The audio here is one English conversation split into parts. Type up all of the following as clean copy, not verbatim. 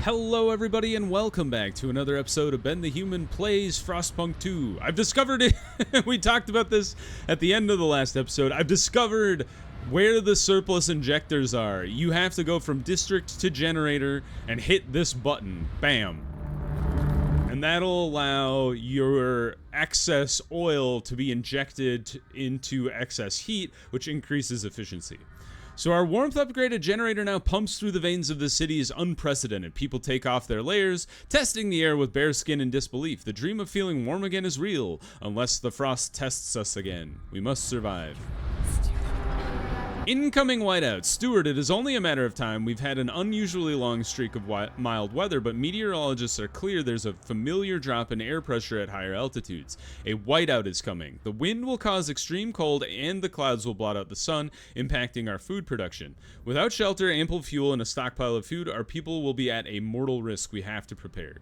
Hello everybody and welcome back to another episode of Ben the Human Plays Frostpunk 2. I've discovered it, we talked about this at the end of the last episode, I've discovered where the surplus injectors are. You have to go from district to generator and hit this button, bam. And that'll allow your excess oil to be injected into excess heat, which increases efficiency. So our warmth upgraded generator now pumps through the veins of the city is unprecedented. People take off their layers, testing the air with bare skin and disbelief. The dream of feeling warm again is real, unless the frost tests us again. We must survive. Incoming whiteout. Stewart, it is only a matter of time. We've had an unusually long streak of mild weather, but meteorologists are clear there's a familiar drop in air pressure at higher altitudes. A whiteout is coming. The wind will cause extreme cold, and the clouds will blot out the sun, impacting our food production. Without shelter, ample fuel, and a stockpile of food, our people will be at a mortal risk. We have to prepare.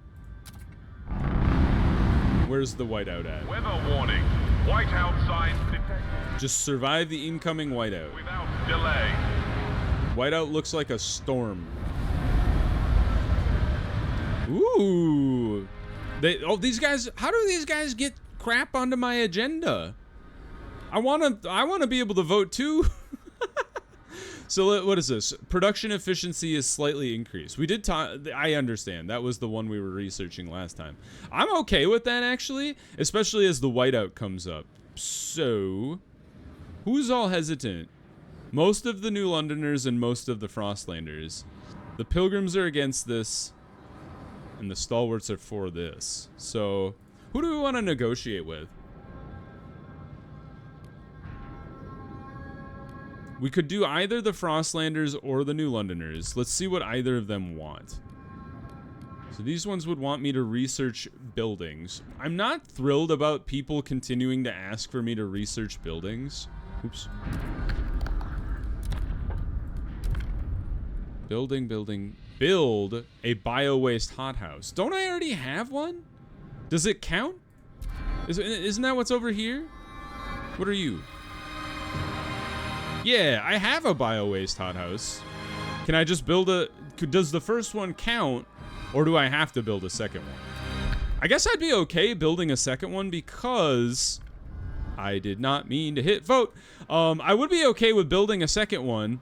Where's the whiteout at? Weather warning. Whiteout signs detected. Just survive the incoming whiteout. Without delay. Whiteout looks like a storm. Ooh. These guys, how do these guys get crap onto my agenda? I wanna be able to vote too. So what is this? Production efficiency is slightly increased. We did talk, I understand. That was the one we were researching last time. I'm okay with that actually, especially as the whiteout comes up. So, who's all hesitant? Most of the New Londoners and most of the Frostlanders. The Pilgrims are against this, and the Stalwarts are for this. So, who do we want to negotiate with? We could do either the Frostlanders or the New Londoners. Let's see what either of them want. So these ones would want me to research buildings. I'm not thrilled about people continuing to ask for me to research buildings. Oops. Build a bio-waste hothouse. Don't I already have one? Does it count? Isn't that what's over here? What are you? Yeah, I have a bio-waste hothouse. Can I just build a... Does the first one count, or do I have to build a second one? I guess I'd be okay building a second one because... I did not mean to hit vote. I would be okay with building a second one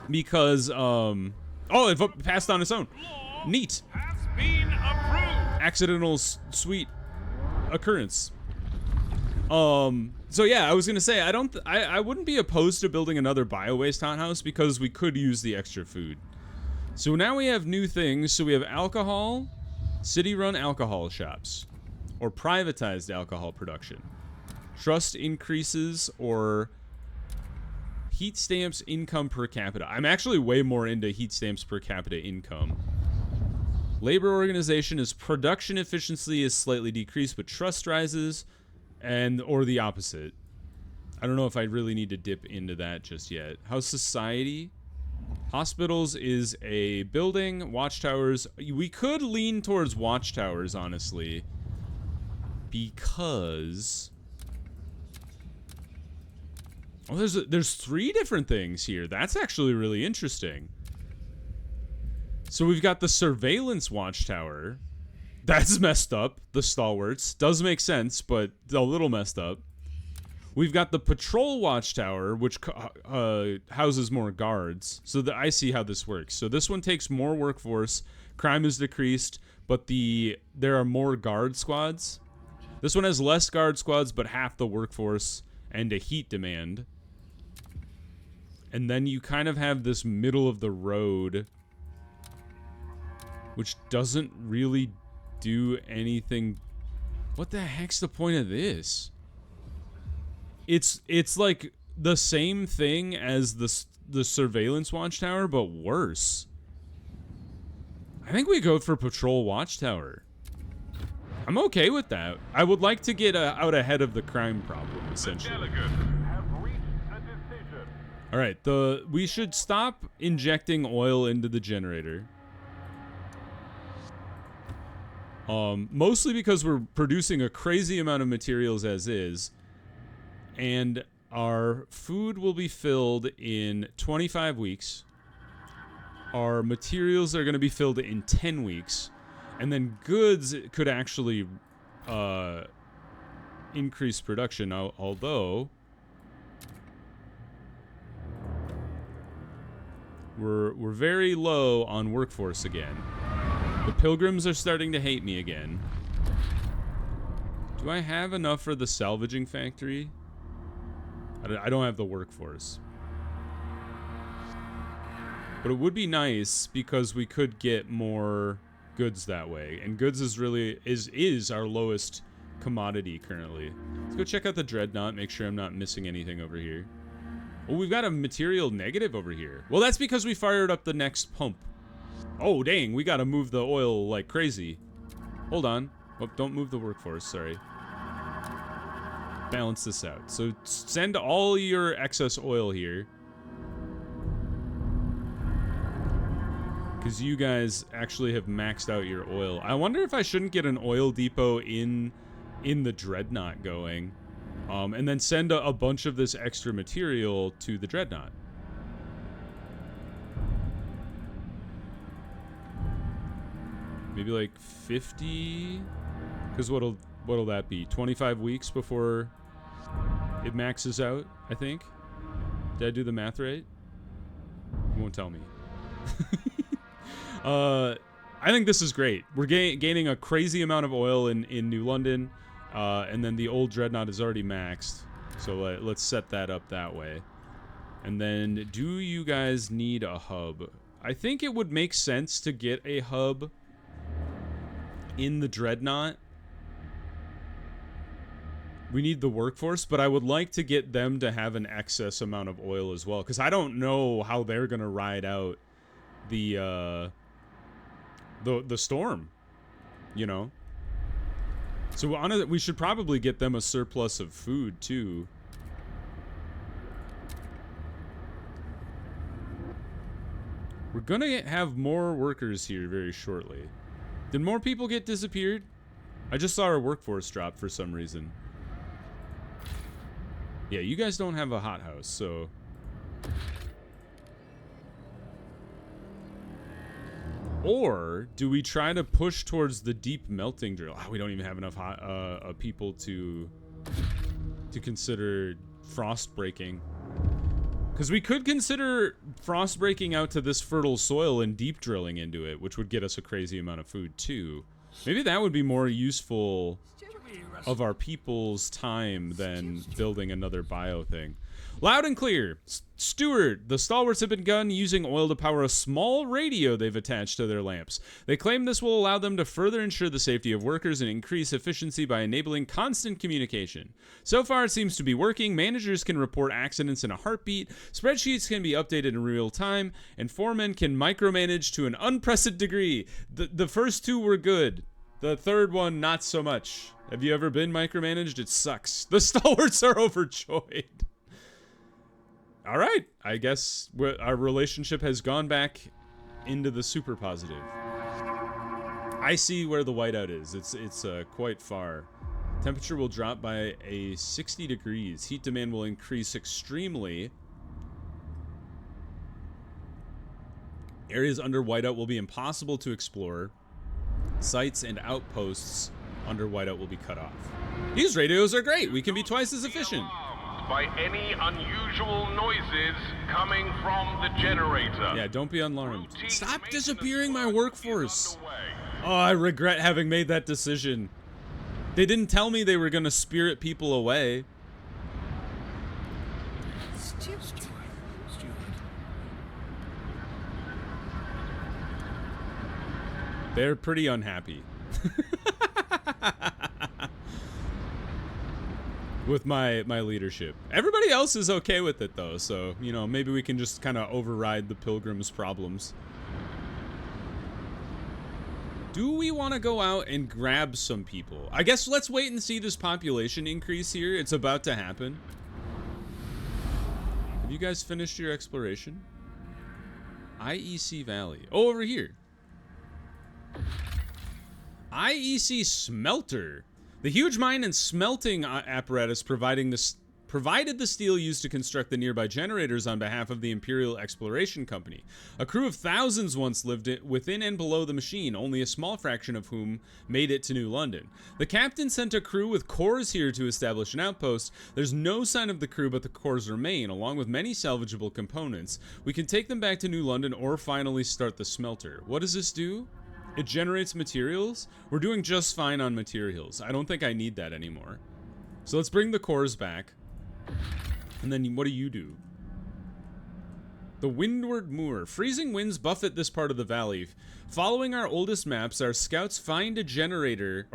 because... Oh, it passed on its own. Neat. Has been approved. Accidental sweet occurrence. So yeah, I was gonna say I wouldn't be opposed to building another bio-waste hothouse because we could use the extra food. So now we have new things. So we have alcohol, city-run alcohol shops, or privatized alcohol production. Trust increases or heat stamps income per capita. I'm actually way more into heat stamps per capita income. Labor organization is production efficiency is slightly decreased, but trust rises. Or the opposite. I don't know if I really need to dip into that just yet. How's society? Hospitals is a building. Watchtowers. We could lean towards watchtowers, honestly. Because... Oh, there's 3 different things here. That's actually really interesting. So we've got the surveillance watchtower. That's messed up. The Stalwarts. Does make sense, but a little messed up. We've got the patrol watchtower, which houses more guards. So I see how this works. So this one takes more workforce. Crime is decreased, but there are more guard squads. This one has less guard squads, but half the workforce and a heat demand. And then you kind of have this middle of the road, which doesn't really do anything. What the heck's the point of this? It's like the same thing as the surveillance watchtower, but worse. I think we go for patrol watchtower. I'm okay with that. I would like to get out ahead of the crime problem, essentially. All right, we should stop injecting oil into the generator. Mostly because we're producing a crazy amount of materials as is, and our food will be filled in 25 weeks. our materials are going to be filled in 10 weeks. And then goods could actually increase production, although we're very low on workforce again. The pilgrims are starting to hate me again. Do I have enough for the salvaging factory? I don't have the workforce. But it would be nice because we could get more goods that way. And goods is our lowest commodity currently. Let's go check out the dreadnought, make sure I'm not missing anything over here. Oh, we've got a material negative over here. Well, that's because we fired up the next pump. Oh, dang, we gotta move the oil like crazy. Hold on. Oh, don't move the workforce, sorry. Balance this out. So send all your excess oil here. Because you guys actually have maxed out your oil. I wonder if I shouldn't get an oil depot in the dreadnought going. And then send a bunch of this extra material to the dreadnought. Maybe like 50? Because what'll that be? 25 weeks before it maxes out, I think? Did I do the math right? You won't tell me. I think this is great. We're gaining a crazy amount of oil in New London, and then the old dreadnought is already maxed. So let's set that up that way. And then, do you guys need a hub? I think it would make sense to get a hub in the dreadnought. We need the workforce, but I would like to get them to have an excess amount of oil as well, because I don't know how they're gonna ride out the storm, you know. So we should probably get them a surplus of food too. We're gonna have more workers here very shortly. Did more people get disappeared? I just saw our workforce drop for some reason. Yeah, you guys don't have a hothouse, so... Or do we try to push towards the deep melting drill? Oh, we don't even have enough people to consider frost breaking. Because we could consider frost breaking out to this fertile soil and deep drilling into it, which would get us a crazy amount of food too. Maybe that would be more useful of our people's time than building another bio thing. Loud and clear. Stewart, the stalwarts have begun using oil to power a small radio they've attached to their lamps. They claim this will allow them to further ensure the safety of workers and increase efficiency by enabling constant communication. So far, it seems to be working. Managers can report accidents in a heartbeat, spreadsheets can be updated in real time, and foremen can micromanage to an unprecedented degree. The first two were good. The third one, not so much. Have you ever been micromanaged? It sucks. The stalwarts are overjoyed. All right, I guess our relationship has gone back into the super positive. I see where the whiteout is. It's quite far. Temperature will drop by 60 degrees. Heat demand will increase extremely. Areas under whiteout will be impossible to explore. Sites and outposts under whiteout will be cut off. These radios are great. We can be twice as efficient. By any unusual noises coming from the generator. Yeah, don't be alarmed. Stop disappearing my workforce. Oh, I regret having made that decision. They didn't tell me they were gonna spirit people away. They're pretty unhappy. With my leadership. Everybody else is okay with it though, so, you know, maybe we can just kind of override the pilgrims' problems. Do we want to go out and grab some people? I guess let's wait and see this population increase here. It's about to happen. Have you guys finished your exploration? IEC Valley. Oh, over here. IEC Smelter. The huge mine and smelting apparatus providing the provided the steel used to construct the nearby generators on behalf of the Imperial Exploration Company. A crew of thousands once lived within and below the machine, only a small fraction of whom made it to New London. The captain sent a crew with cores here to establish an outpost. There's no sign of the crew, but the cores remain, along with many salvageable components. We can take them back to New London or finally start the smelter. What does this do? It generates materials? We're doing just fine on materials. I don't think I need that anymore. So let's bring the cores back. And then what do you do? The Windward Moor. Freezing winds buffet this part of the valley. Following our oldest maps, our scouts found a generator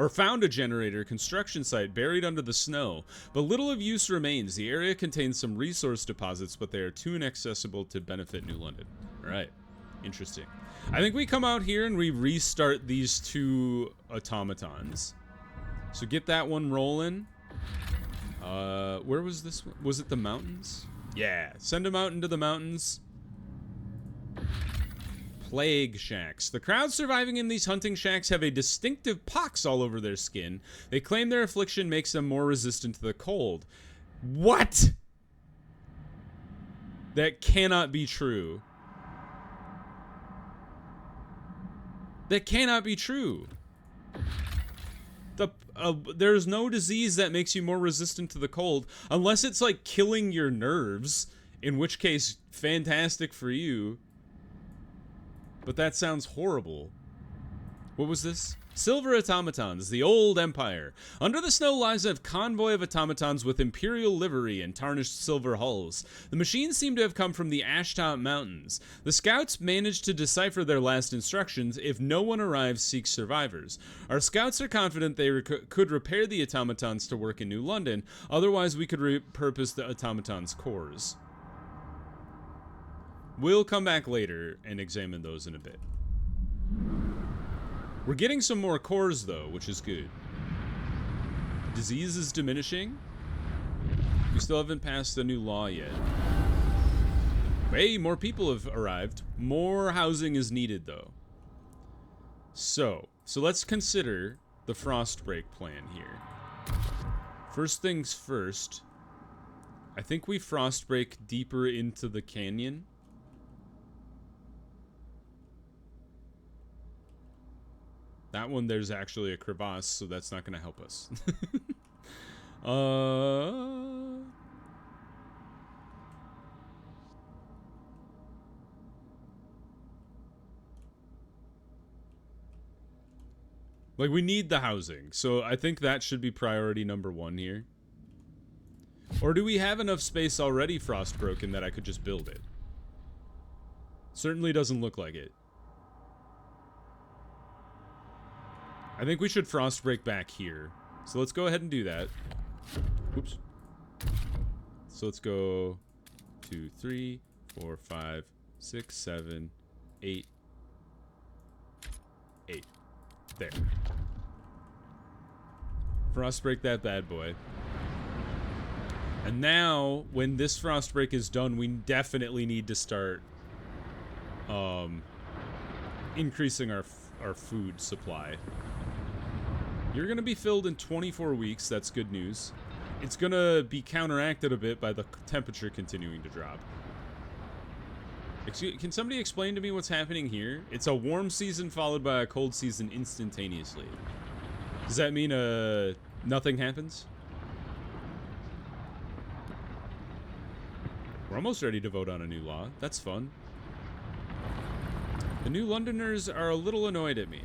construction site buried under the snow, but little of use remains. The area contains some resource deposits, but they are too inaccessible to benefit New London. All right. Interesting. I think we come out here and we restart these two automatons. So get that one rolling. Where was this one? Was it the mountains? Yeah, send them out into the mountains. Plague shacks. The crowds surviving in these hunting shacks have a distinctive pox all over their skin. They claim their affliction makes them more resistant to the cold. What? That cannot be true. That cannot be true. There's no disease that makes you more resistant to the cold, unless it's like killing your nerves, in which case, fantastic for you. But that sounds horrible. What was this? Silver automatons, the old empire. Under the snow lies a convoy of automatons with imperial livery and tarnished silver hulls. The machines seem to have come from the Ashtop Mountains. The scouts managed to decipher their last instructions: if no one arrives, seek survivors. Our scouts are confident they could repair the automatons to work in New London, otherwise we could repurpose the automatons' cores. We'll come back later and examine those in a bit. We're getting some more cores, though, which is good. Disease is diminishing. We still haven't passed the new law yet. Hey, more people have arrived. More housing is needed, though. So let's consider the Frostbreak plan here. First things first, I think we Frostbreak deeper into the canyon. That one, there's actually a crevasse, so that's not going to help us. Like, we need the housing, so I think that should be priority number one here. Or do we have enough space already frostbroken that I could just build it? Certainly doesn't look like it. I think we should Frostbreak back here. So let's go ahead and do that. Oops. So let's go 2, 3, 4, 5, 6, 7, 8. 8. There. Frostbreak that bad boy. And now, when this Frostbreak is done, we definitely need to start increasing our food supply. You're going to be filled in 24 weeks. That's good news. It's going to be counteracted a bit by the temperature continuing to drop. Can somebody explain to me what's happening here? It's a warm season followed by a cold season instantaneously. Does that mean nothing happens? We're almost ready to vote on a new law. That's fun. The New Londoners are a little annoyed at me.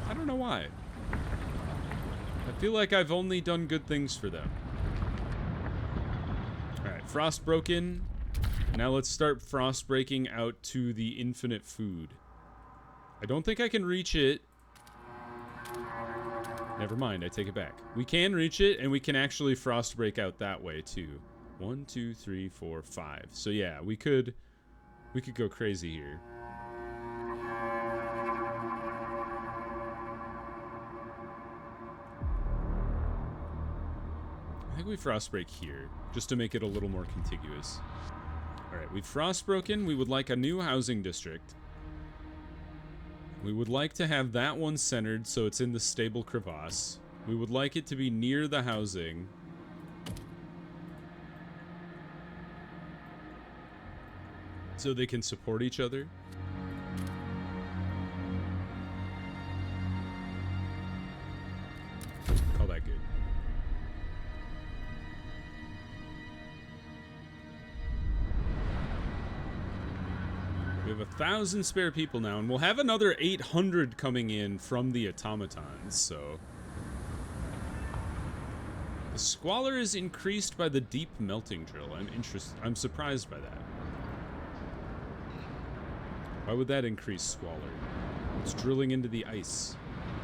I don't know why. I feel like I've only done good things for them. Alright, frost broken. Now let's start frost breaking out to the infinite food. I don't think I can reach it. Never mind, I take it back. We can reach it, and we can actually frost break out that way too. 1, 2, 3, 4, 5. So yeah, we could go crazy here. I think we frostbreak here, just to make it a little more contiguous. Alright, we've frostbroken. We would like a new housing district. We would like to have that one centered so it's in the stable crevasse. We would like it to be near the housing. so they can support each other. Call that good. We have 1,000 spare people now, and we'll have another 800 coming in from the automatons, so... The squalor is increased by the deep melting drill. I'm surprised by that. Why would that increase squalor? It's drilling into the ice.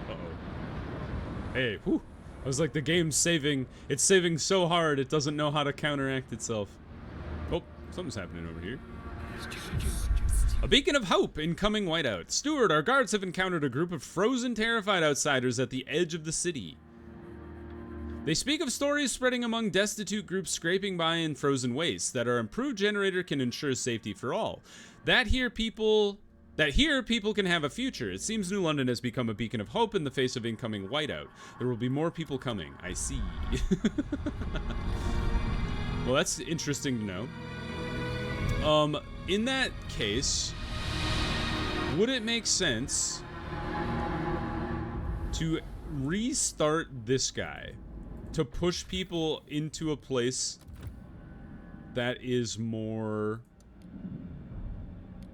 Uh-oh. Hey, whew! I was like, the game's saving. It's saving so hard, it doesn't know how to counteract itself. Oh, something's happening over here. A beacon of hope, incoming whiteout. Steward, our guards have encountered a group of frozen, terrified outsiders at the edge of the city. They speak of stories spreading among destitute groups scraping by in frozen wastes, that our improved generator can ensure safety for all. That here people can have a future. It seems New London has become a beacon of hope in the face of incoming whiteout. There will be more people coming. I see. Well, that's interesting to know. In that case, would it make sense to restart this guy to push people into a place that is more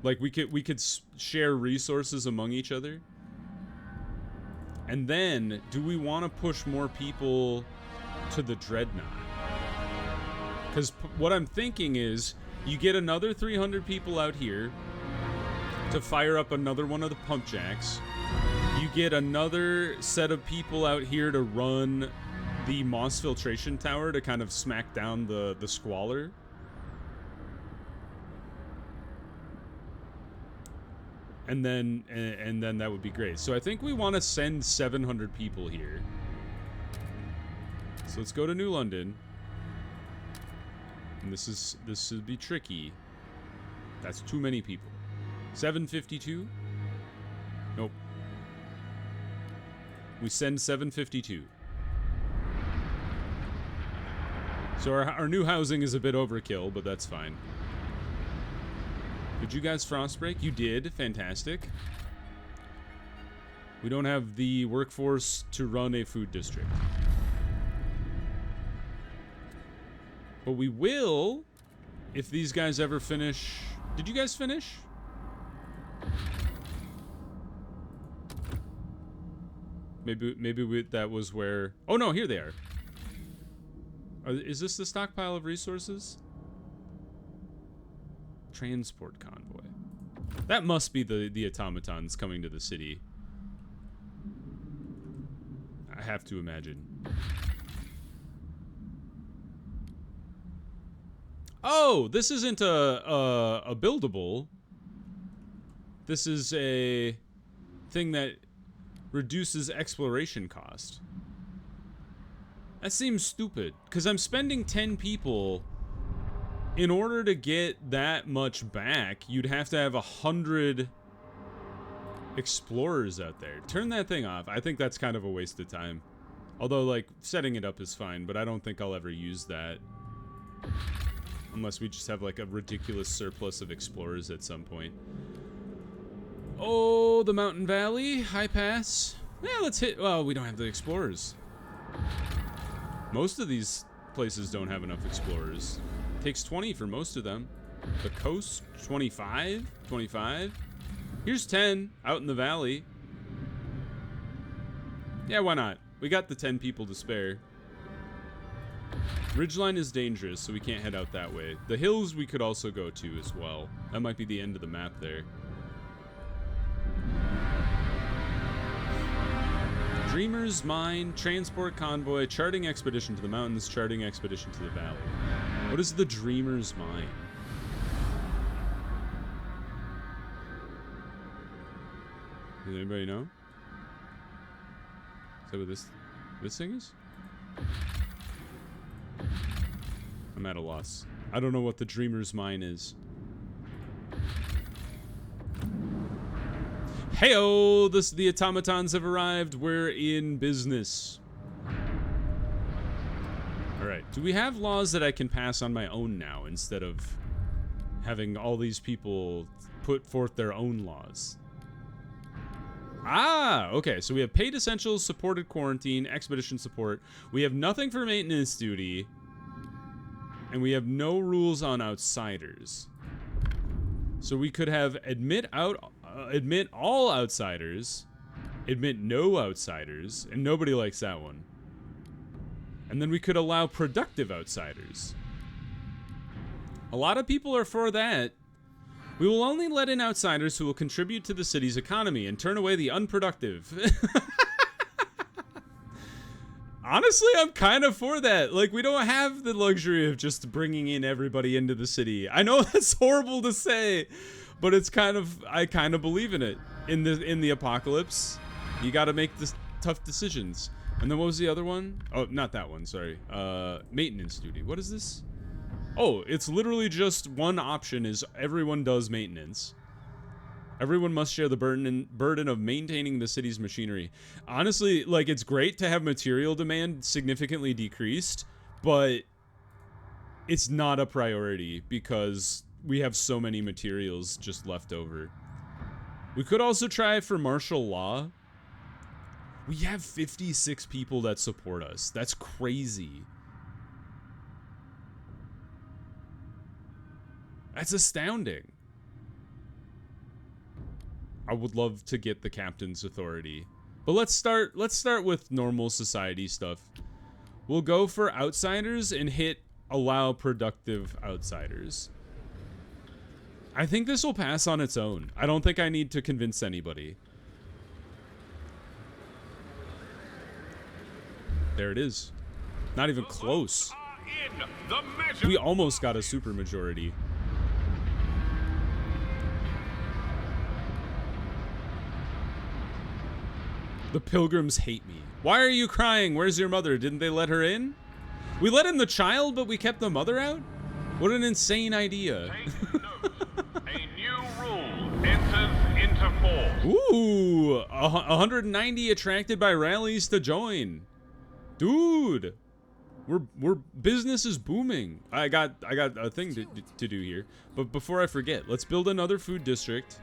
like we could share resources among each other? And then do we want to push more people to the dreadnought? Because what I'm thinking is you get another 300 people out here to fire up another one of the pump jacks. You get another set of people out here to run the moss filtration tower to kind of smack down the squalor. And then that would be great. So I think we want to send 700 people here. So let's go to New London. And this would be tricky. That's too many people. 752? Nope. We send 752. So our new housing is a bit overkill, but that's fine. Did you guys frostbreak? You did. Fantastic. We don't have the workforce to run a food district. But we will if these guys ever finish. Did you guys finish? Maybe that was where... Oh no, here they are. Is this the stockpile of resources? Transport convoy. That must be the automatons coming to the city. I have to imagine. Oh, this isn't a buildable. This is a thing that reduces exploration cost. That seems stupid, because I'm spending 10 people. In order to get that much back, you'd have to have 100 explorers out there. Turn that thing off. I think that's kind of a waste of time. Although, like, setting it up is fine, but I don't think I'll ever use that. Unless we just have, like, a ridiculous surplus of explorers at some point. Oh, the mountain valley. High pass. Yeah, let's hit... Well, we don't have the explorers. Most of these places don't have enough explorers. Takes 20 for most of them. The coast, 25? 25? Here's 10 out in the valley. Yeah, why not? We got the 10 people to spare. Ridgeline is dangerous, so we can't head out that way. The hills we could also go to as well. That might be the end of the map there. Dreamer's Mine, Transport Convoy, Charting Expedition to the Mountains, Charting Expedition to the Valley. What is the Dreamer's Mine? Does anybody know? Is that what this thing is? I'm at a loss. I don't know what the Dreamer's Mine is. Heyo! The automatons have arrived. We're in business. Alright. Do we have laws that I can pass on my own now instead of having all these people put forth their own laws. Ah, okay, so we have paid essentials, supported quarantine, expedition support. We have nothing for maintenance duty, and we have no rules on outsiders. So we could have admit all outsiders, admit no outsiders, and nobody likes that one. And then we could allow productive outsiders. A lot of people are for that. We will only let in outsiders who will contribute to the city's economy and turn away the unproductive. Honestly, I'm kind of for that. Like, we don't have the luxury of just bringing in everybody into the city. I know that's horrible to say, but it's kind of, I kind of believe in it. In the apocalypse, you got to make this tough decisions. And then what was the other one? Oh, not that one, sorry. Maintenance duty. What is this? Oh, it's literally just one option is everyone does maintenance. Everyone must share the burden of maintaining the city's machinery. Honestly, like, it's great to have material demand significantly decreased, but it's not a priority because we have so many materials just left over. We could also try for martial law. We have 56 people that support us. That's crazy. That's astounding. I would love to get the captain's authority. But let's start with normal society stuff. We'll go for outsiders and hit allow productive outsiders. I think this will pass on its own. I don't think I need to convince anybody. There it is. Not even close. We almost got a supermajority. The pilgrims hate me. Why are you crying? Where's your mother? Didn't they let her in? We let in the child, but we kept the mother out? What an insane idea. Take note. A new rule enters into force. Ooh, 190 attracted by rallies to join. Dude, we're business is booming. I got a thing to do here. But before I forget, let's build another food district.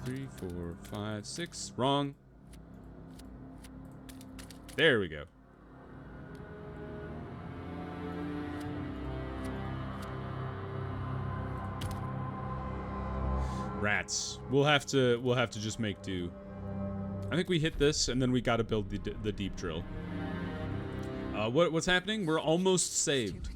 3, 4, 5, 6. Wrong. There we go. Rats. We'll have to just make do. I think we hit this, and then we got to build the deep drill. What's happening? We're almost saved.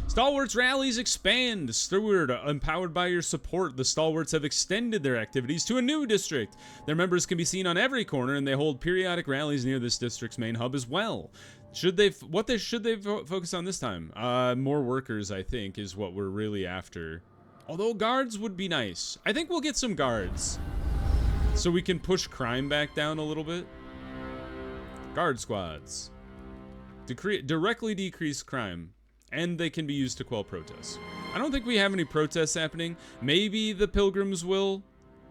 Stalwarts rallies expand. Steward, empowered by your support, the Stalwarts have extended their activities to a new district. Their members can be seen on every corner, and they hold periodic rallies near this district's main hub as well. Should they focus on this time? More workers, I think, is what we're really after. Although guards would be nice. I think we'll get some guards, so we can push crime back down a little bit. Guard squads. Directly decrease crime. And they can be used to quell protests. I don't think we have any protests happening. Maybe the pilgrims will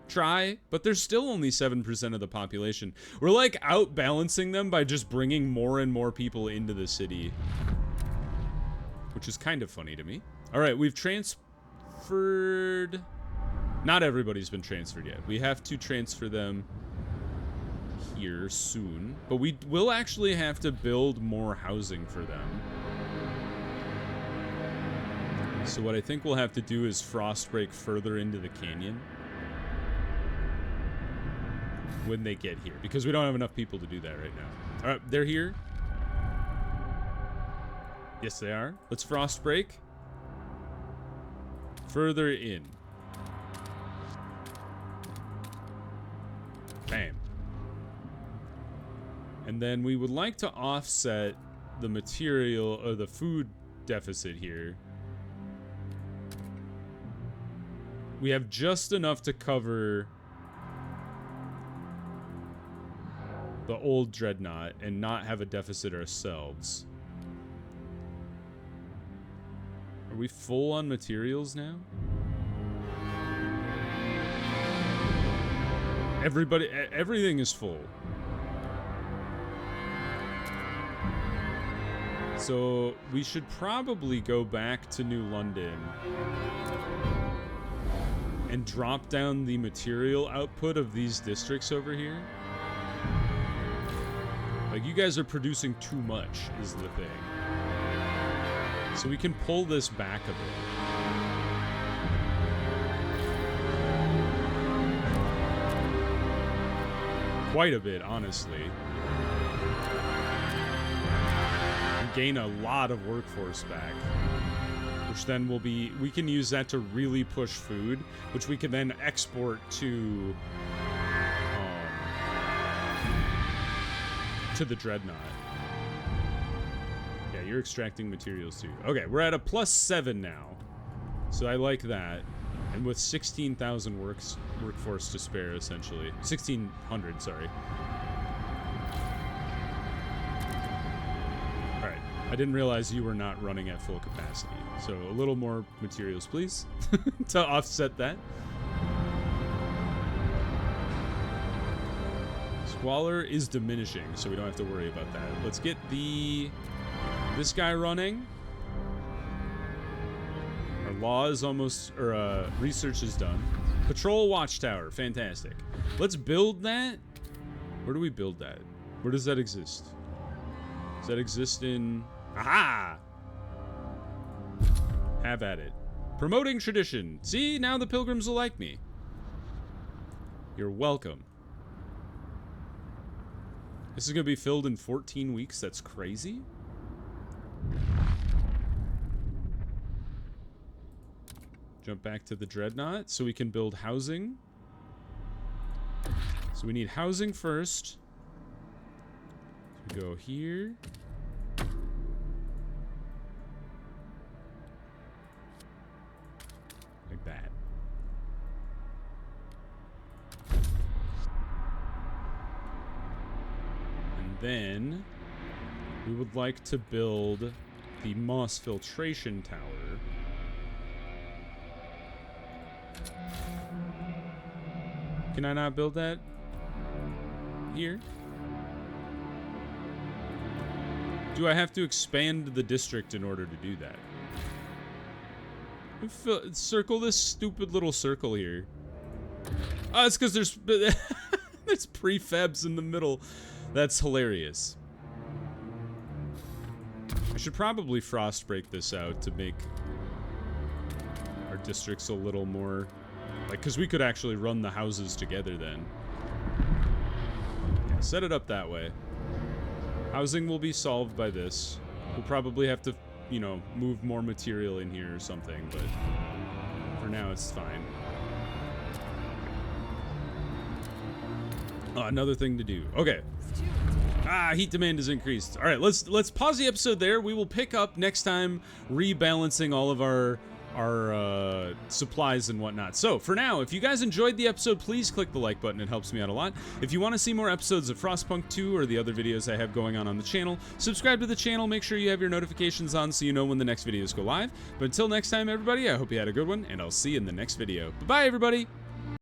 try, but there's still only 7% of the population. We're like outbalancing them by just bringing more and more people into the city, which is kind of funny to me. All right, we've transferred. Not everybody's been transferred yet. We have to transfer them here soon, but we will actually have to build more housing for them. So what I think we'll have to do is frost break further into the canyon when they get here, because we don't have enough people to do that right now. All right, they're here. Yes, they are. Let's frost break further in. Bam. And then we would like to offset the material or the food deficit here. We have just enough to cover the old dreadnought and not have a deficit ourselves. Are we full on materials now? Everything is full. So we should probably go back to New London and drop down the material output of these districts over here. Like, you guys are producing too much, is the thing. So we can pull this back a bit. Quite a bit, honestly. And gain a lot of workforce back. Which then will be, we can use that to really push food, which we can then export to the Dreadnought. Yeah, you're extracting materials too. Okay, we're at a +7 now. So I like that. And with 16,000 workforce to spare, essentially. 1,600, sorry. Alright, I didn't realize you were not running at full capacity. So a little more materials, please, to offset that. Squalor is diminishing, so we don't have to worry about that. Let's get this guy running. Our law is almost, or research is done. Patrol watchtower, fantastic. Let's build that. Where do we build that? Where does that exist? Does that exist in? Aha! Have at it. Promoting tradition. See, now the pilgrims will like me. You're welcome. This is going to be filled in 14 weeks. That's crazy. Jump back to the Dreadnought so we can build housing. So we need housing first. So we go here. Like that. Then we would like to build the moss filtration tower. Can I not build that here? Do I have to expand the district in order to do that? Circle this stupid little circle here. Oh, it's because there's there's prefabs in the middle. That's hilarious. I should probably frost break this out to make our districts a little more, like, because we could actually run the houses together then. Yeah, set it up that way. Housing will be solved by this. We'll probably have to, you know, move more material in here or something, but for now it's fine. Oh, another thing to do. Okay. Heat demand is increased. All right, let's pause the episode there. We will pick up next time rebalancing all of our supplies and whatnot. So for now, if you guys enjoyed the episode, please click the like button. It helps me out a lot. If you want to see more episodes of Frostpunk 2 or the other videos I have going on the channel, subscribe to the channel. Make sure you have your notifications on so you know when the next videos go live. But until next time, everybody, I hope you had a good one, and I'll see you in the next video. Bye-bye, everybody.